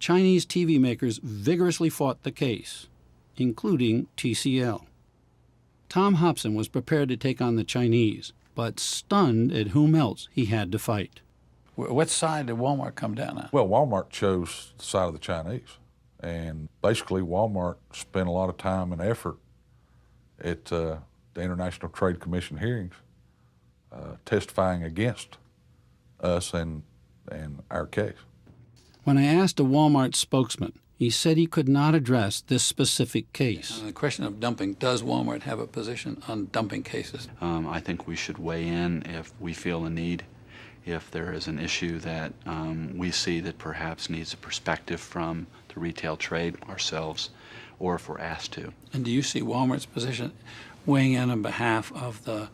Chinese TV makers vigorously fought the case, including TCL. Tom Hobson was prepared to take on the Chinese, but stunned at whom else he had to fight. What side did Walmart come down on? Well, Walmart chose the side of the Chinese. And basically, Walmart spent a lot of time and effort at the International Trade Commission hearings testifying against us and our case. When I asked a Walmart spokesman, he said he could not address this specific case. On the question of dumping, does Walmart have a position on dumping cases? I think we should weigh in if we feel a need, if there is an issue that we see that perhaps needs a perspective from the retail trade ourselves, or if we're asked to. And do you see Walmart's position weighing in on behalf of the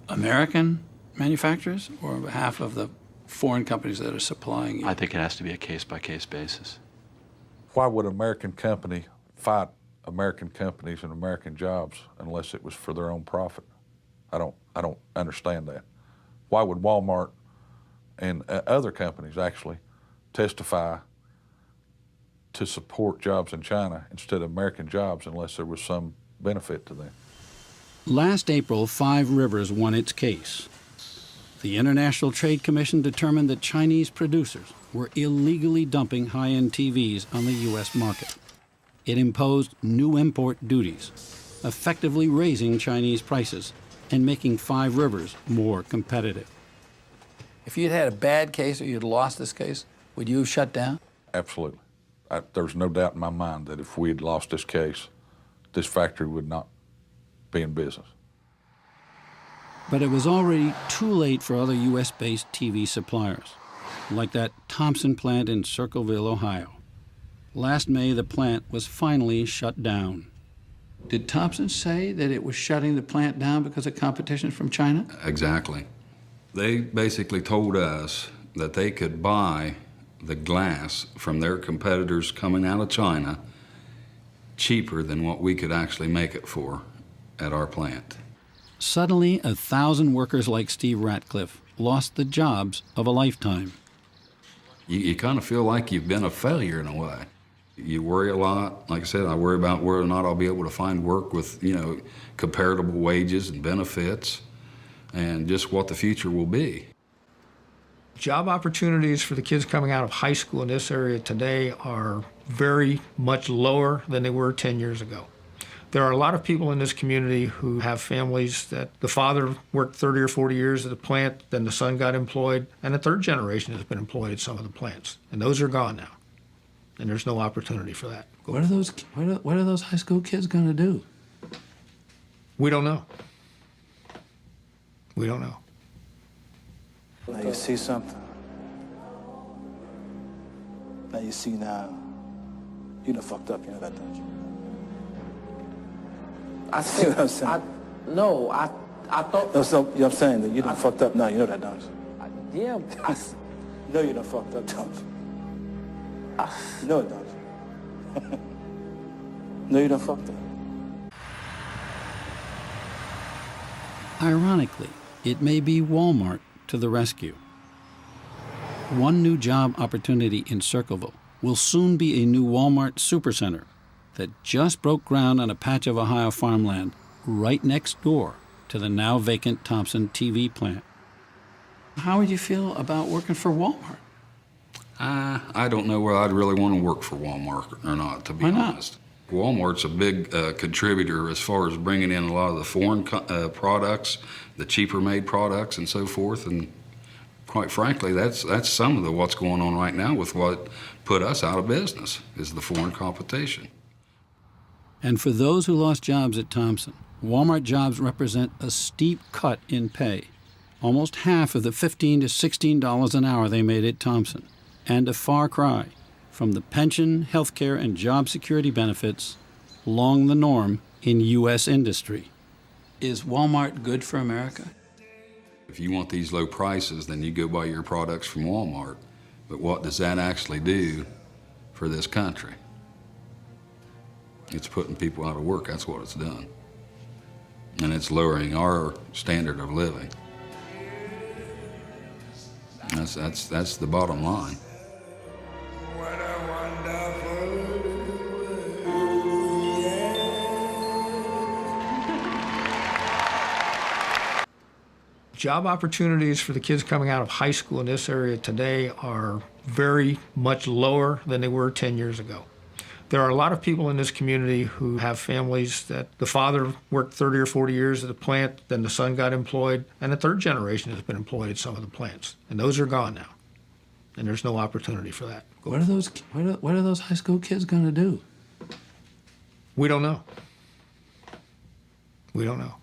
American manufacturers or on behalf of the foreign companies that are supplying you? I think it has to be a case-by-case basis. Why would an American company fight American companies and American jobs unless it was for their own profit? I don't understand that. Why would Walmart and other companies actually testify to support jobs in China instead of American jobs unless there was some benefit to them? Last April, Five Rivers won its case. The International Trade Commission determined that Chinese producers were illegally dumping high-end TVs on the U.S. market. It imposed new import duties, effectively raising Chinese prices and making Five Rivers more competitive. If you'd had a bad case or you'd lost this case, would you have shut down? Absolutely. There's no doubt in my mind that if we had lost this case, this factory would not be in business. But it was already too late for other U.S.-based TV suppliers, like that Thompson plant in Circleville, Ohio. Last May, the plant was finally shut down. Did Thompson say that it was shutting the plant down because of competition from China? Exactly. They basically told us that they could buy the glass from their competitors coming out of China cheaper than what we could actually make it for at our plant. Suddenly, 1,000 workers like Steve Ratcliffe lost the jobs of a lifetime. You kind of feel like you've been a failure in a way. You worry a lot. Like I said, I worry about whether or not I'll be able to find work with, comparable wages and benefits and just what the future will be. Job opportunities for the kids coming out of high school in this area today are very much lower than they were 10 years ago. There are a lot of people in this community who have families that the father worked 30 or 40 years at the plant, then the son got employed, and the third generation has been employed at some of the plants. And those are gone now. And there's no opportunity for that. What are those high school kids going to do? We don't know. We don't know. Now you see something. Now you see now. You done fucked up, you know that, don't you? I see what I'm saying? I thought... No, so, I'm saying that you done fucked up now, you know that, don't you? Yeah, You know you done fucked up, don't you? You know it, don't you? No, you done fucked up. Ironically, it may be Walmart to the rescue. One new job opportunity in Circleville will soon be a new Walmart supercenter that just broke ground on a patch of Ohio farmland right next door to the now vacant Thompson TV plant. How would you feel about working for Walmart? I don't know whether I'd really want to work for Walmart or not, to be honest. Walmart's a big contributor as far as bringing in a lot of the foreign products, the cheaper made products and so forth, and quite frankly, that's some of what's going on right now with what put us out of business, is the foreign competition. And for those who lost jobs at Thompson, Walmart jobs represent a steep cut in pay, almost half of the $15 to $16 an hour they made at Thompson, and a far cry from the pension, health care, and job security benefits long the norm in U.S. industry. Is Walmart good for America? If you want these low prices, then you go buy your products from Walmart. But what does that actually do for this country? It's putting people out of work, that's what it's done. And it's lowering our standard of living. That's the bottom line. Job opportunities for the kids coming out of high school in this area today are very much lower than they were 10 years ago. There are a lot of people in this community who have families that the father worked 30 or 40 years at the plant, then the son got employed, and the third generation has been employed at some of the plants. And those are gone now. And there's no opportunity for that. What are those high school kids going to do? We don't know. We don't know.